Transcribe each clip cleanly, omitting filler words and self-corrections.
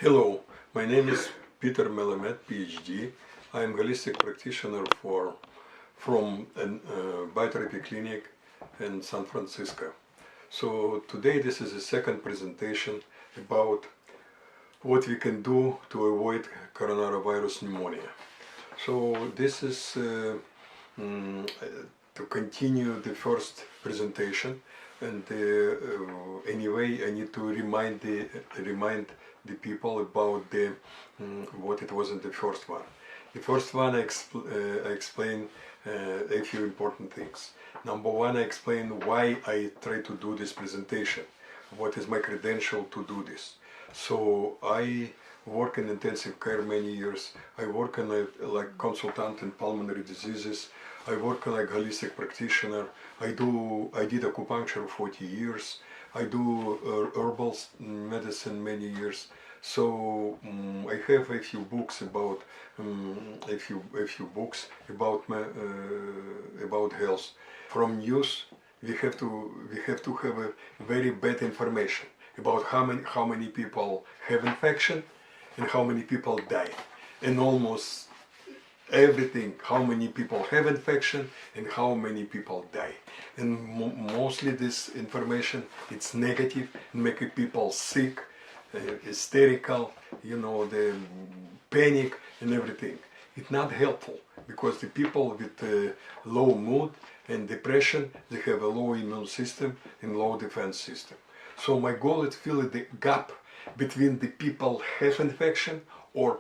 Hello, my name is Peter Melamed, PhD. I am holistic practitioner from a biotherapy clinic in San Francisco. So today this is the second presentation about what we can do to avoid coronavirus pneumonia. So this is to continue the first presentation, and anyway I need to remind the people about what it was in the first one. The first one I explained a few important things. Number one, I explained why I try to do this presentation, what is my credential to do this. So I work in intensive care many years. I work like consultant in pulmonary diseases. I work like holistic practitioner. I did acupuncture 40 years. I do herbal medicine many years. So I have a few books about about health. From news, we have to have a very bad information about how many people have infection and how many people die, and almost everything, how many people have infection and how many people die. And mostly this information, it's negative and making people sick, hysterical, the panic and everything. It's not helpful, because the people with low mood and depression, they have a low immune system and low defense system. So my goal is to fill the gap between the people have infection or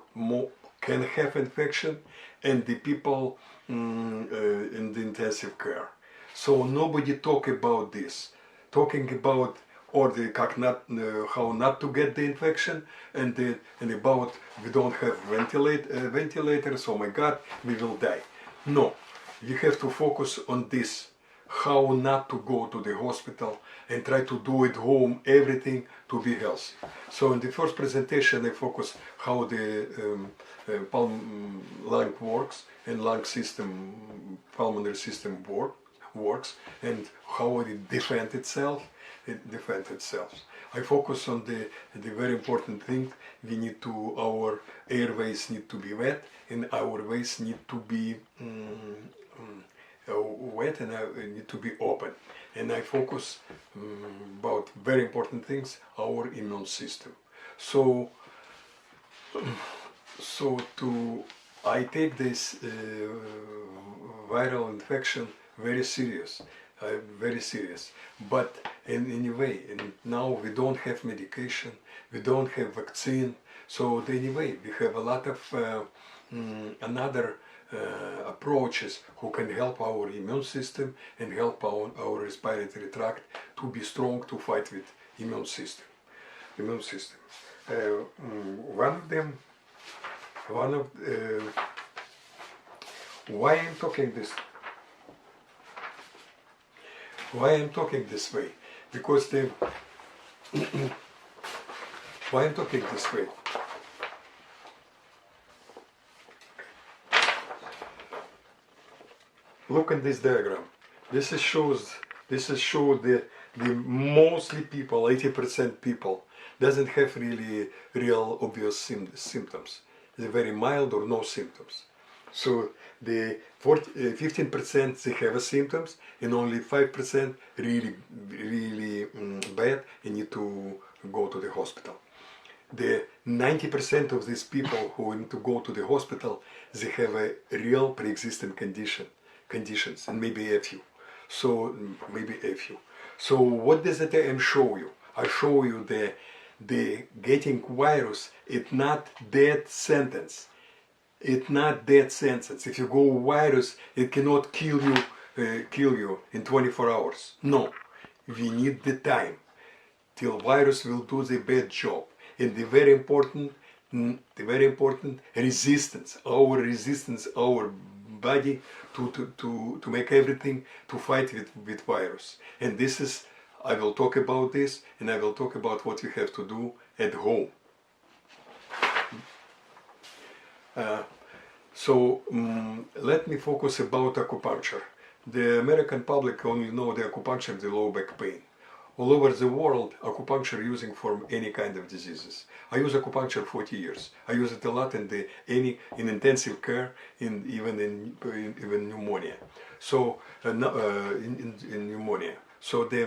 can have infection and the people in the intensive care. So nobody talk about this, talking about how not to get the infection, and about we don't have ventilators, oh my God, we will die. No, you have to focus on this, how not to go to the hospital, and try to do at home everything to be healthy. So in the first presentation I focus how the lung works and lung system, pulmonary system works, and how it defends itself. I focus on the very important thing. Our airways need to be wet, and our ways need to be wet, and need to be open. And I focus about very important things, our immune system. So I take this viral infection very serious. But anyway, now we don't have medication, we don't have vaccine. So anyway, we have a lot of another approaches who can help our immune system and help our respiratory tract to be strong to fight with immune system. Why I'm talking this? Why I'm talking this way? Because why I'm talking this way? Look at this diagram. This shows the mostly people, 80% people, doesn't have real obvious symptoms. They're very mild or no symptoms. So the 15% they have symptoms, and only 5% really bad and need to go to the hospital. The 90% of these people who need to go to the hospital, they have a real pre-existing conditions, and maybe a few. So what does it show you? I show you the getting virus. It's not death sentence. It's not death sentence. If you go virus, it cannot kill you in 24 hours. No, we need the time till virus will do the bad job. And the very important resistance, our body to make everything to fight with virus. And this is, I will talk about this, and I will talk about what you have to do at home. Let me focus about acupuncture. The American public only know the acupuncture, the low back pain. all over the world, acupuncture using for any kind of diseases. I use acupuncture 40 years. I use it a lot in intensive care, even pneumonia. So in pneumonia. So the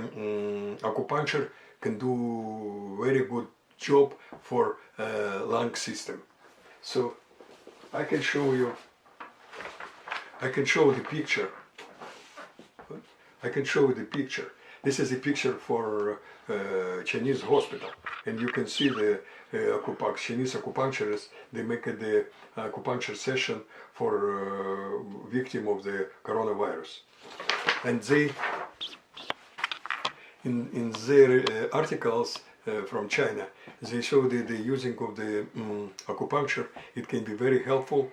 acupuncture can do very good job for lung system. So I can show you. I can show the picture. I can show you the picture. This is a picture for Chinese hospital, and you can see the Chinese acupuncturists. They make the acupuncture session for victim of the coronavirus, and they in their articles from China, they show the using of the acupuncture. It can be very helpful.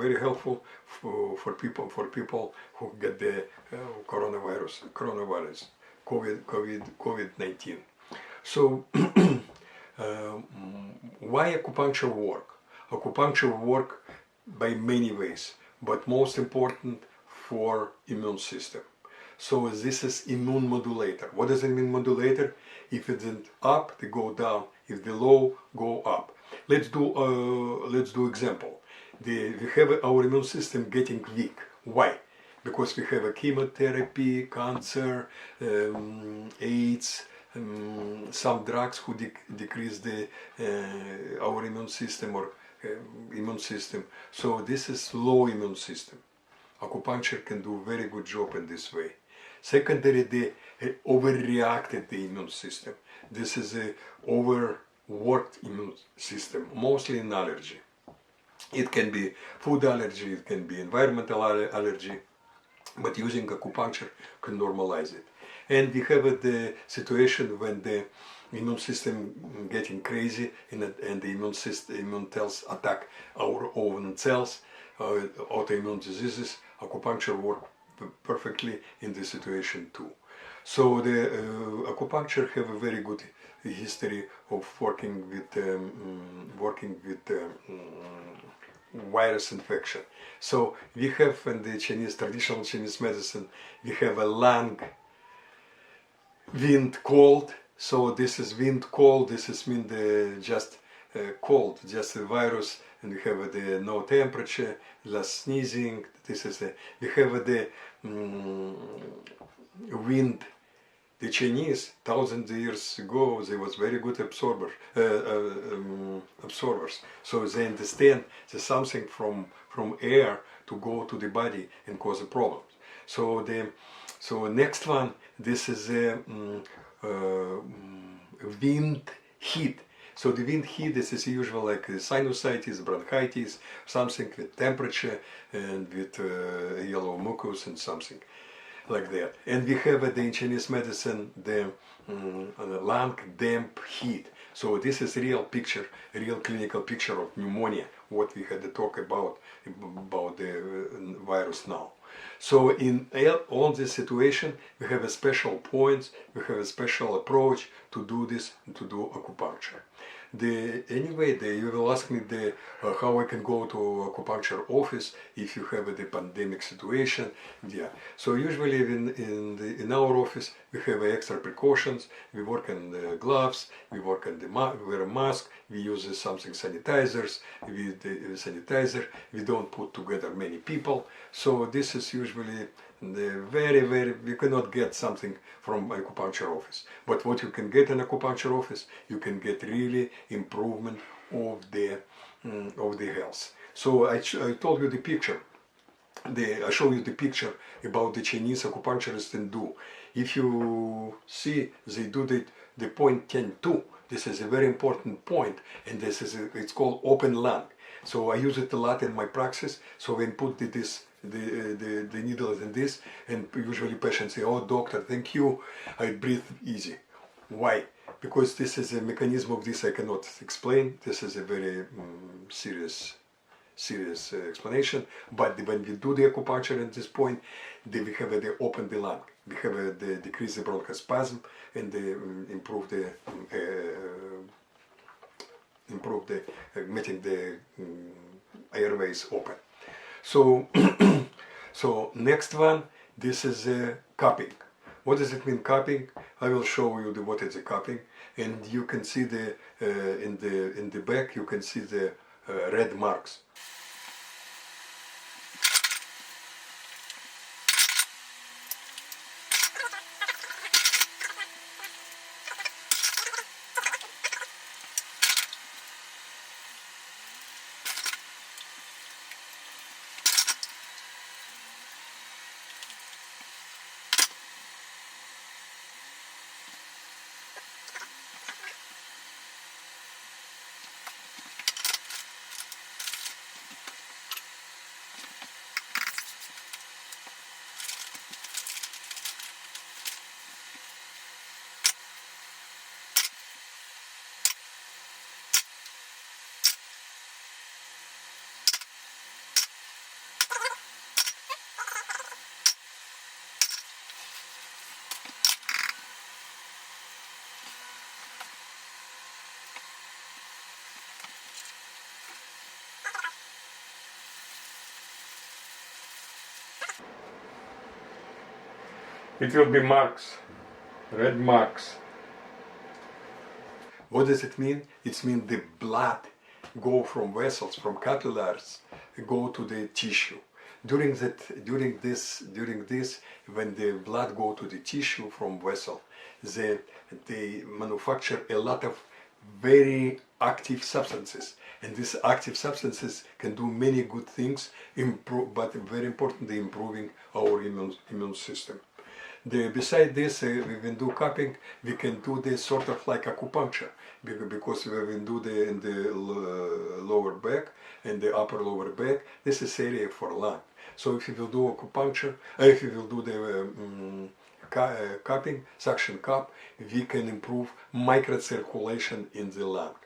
Very helpful for people who get the coronavirus, COVID-19. So why acupuncture work? Acupuncture work by many ways, but most important for immune system. So this is immune modulator. What does it mean modulator? If it's up, they go down. If the low, go up. Let's do example. We have our immune system getting weak. Why? Because we have a chemotherapy, cancer, AIDS, some drugs who decrease our immune system or immune system. So this is low immune system. Acupuncture can do very good job in this way. Secondary, they overreacted the immune system. This is a overworked immune system, mostly in allergy. It can be food allergy, it can be environmental allergy, but using acupuncture can normalize it. And we have the situation when the immune system getting crazy and the immune cells attack our own cells, autoimmune diseases. Acupuncture work perfectly in this situation too. So the acupuncture have a very good history of working with virus infection. So we have in the traditional Chinese medicine, we have a lung, wind, cold. So this is wind, cold. This is mean just cold, just a virus, and we have the no temperature, less sneezing. This is we have the wind. The Chinese, thousands of years ago, they was very good absorbers. So they understand that something from air to go to the body and cause a problem. So next one, this is wind heat. So the wind heat, this is usual like sinusitis, bronchitis, something with temperature and with yellow mucus and something like that. And we have in Chinese medicine the lung damp heat. So this is real picture, real clinical picture of pneumonia, what we had to talk about the virus now. So in all this situation, we have a special points, we have a special approach to do this, to do acupuncture. Anyway, you will ask me how I can go to acupuncture office if you have the pandemic situation. Yeah. So usually in our office we have extra precautions. We work in the gloves. We work in wear a mask. We use something sanitizers. With the sanitizer, we don't put together many people. So this is usually we cannot get something from acupuncture office. But what you can get in acupuncture office, you can get really improvement of the health. So I told you the picture. I show you the picture about the Chinese acupuncturists and do. If you see, they do the point 10-2. This is a very important point, and it's called open lung. So I use it a lot in my practice. So when put the needles in this, and usually patients say, "Oh, doctor, thank you, I breathe easy." Why? Because this is a mechanism of this I cannot explain. This is a very serious explanation. But when we do the acupuncture at this point, we have the open the lung. We have the decrease the bronchospasm and improve making the airways open. So, so next one, this is cupping. What does it mean cupping? I will show you what is the cupping, and you can see the in the back you can see the red marks. It will be marks, red marks. What does it mean? It means the blood go from vessels, from capillaries, go to the tissue. During this, when the blood go to the tissue from vessel, they manufacture a lot of very active substances, and these active substances can do many good things, but very importantly, improving our immune system. Beside this, we can do cupping. We can do this sort of like acupuncture, because we can do in the lower back and the upper lower back. This is area for lung. So if you will do acupuncture, if you will do the cupping, suction cup, we can improve microcirculation in the lung.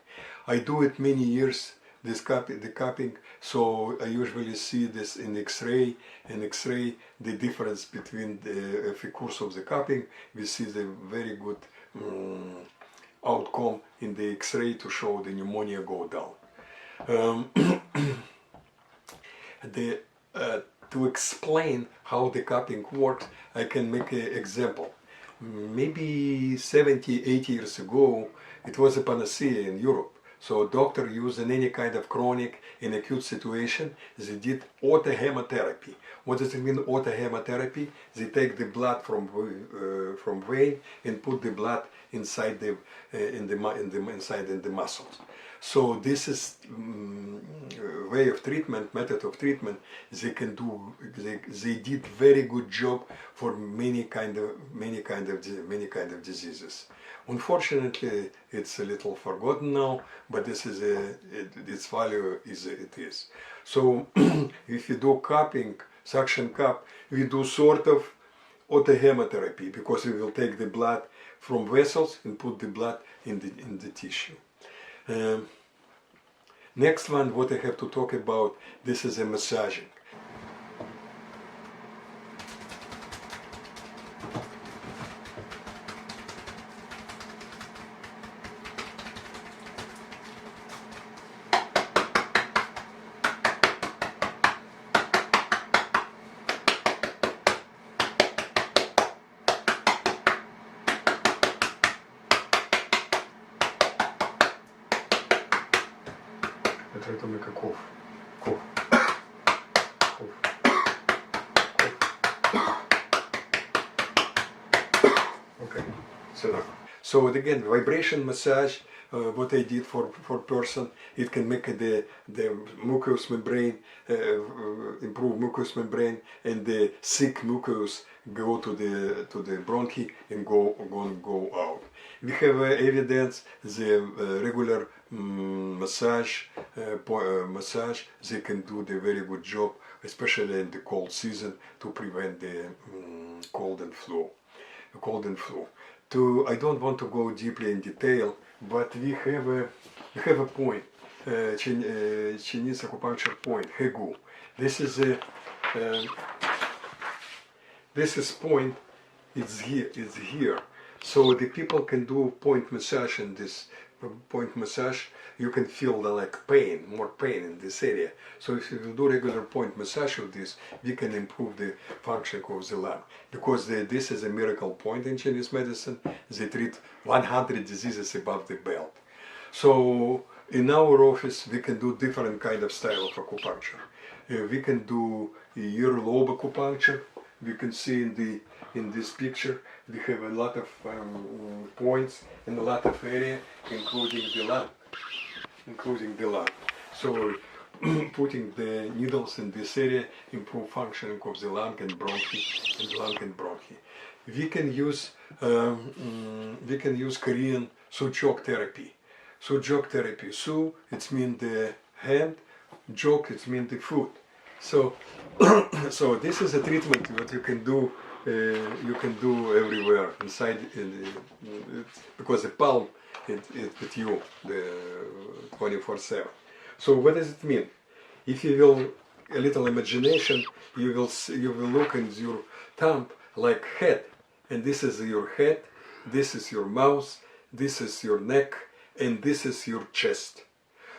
I do it many years. The cupping, so I usually see this in X-ray. In X-ray, the difference between the course of the cupping, we see the very good outcome in the X-ray to show the pneumonia go down. To explain how the cupping works, I can make an example. Maybe 70, 80 years ago, it was a panacea in Europe. So doctor used in any kind of chronic and acute situation, they did autohemotherapy. What does it mean, autohemotherapy? They take the blood from vein and put the blood inside inside the muscles. So this is way of treatment, method of treatment. They can do. They did very good job for many kind of diseases. Unfortunately, it's a little forgotten now, but this is its value is it is. So if you do cupping, suction cup, we do sort of autohemotherapy, because we will take the blood from vessels and put the blood in the tissue. Next one, what I have to talk about, this is a massaging. I try to make a cough. Cough. Cough. Cough. Okay, sit down. So again, vibration massage, what I did for person, it can make the mucous membrane, improve mucous membrane, and the sick mucus go to the bronchi and go out. We have evidence the regular massage, they can do the very good job, especially in the cold season, to prevent the cold and flu. I don't want to go deeply in detail, but we have a point, Chinese acupuncture point, Hegu. This is point. It's here. So the people can do point massage, and this point massage you can feel the more pain in this area. So if you do regular point massage of this, we can improve the function of the lung, because this is a miracle point in Chinese medicine. They treat 100 diseases above the belt. So in our office we can do different kind of style of acupuncture. We can do earlobe acupuncture. We can see in this picture we have a lot of points in a lot of area, including the lung. So putting the needles in this area improve functioning of the lung and bronchi. We can use Korean sujok therapy. Sujok therapy. Su, it means the hand. Jok, it means the foot. So, so this is a treatment that you can do. Everywhere inside, because the palm is with you, the 24/7. So what does it mean? If you will a little imagination, you will look in your thumb like head, and this is your head, this is your mouth, this is your neck, and this is your chest.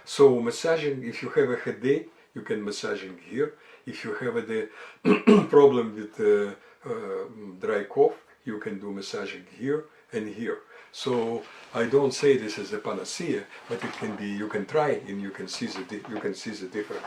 So massaging, if you have a headache, you can massaging here. If you have the problem with dry cough, you can do massaging here and here. So I don't say this is a panacea, but it can be. You can try and you can see the difference.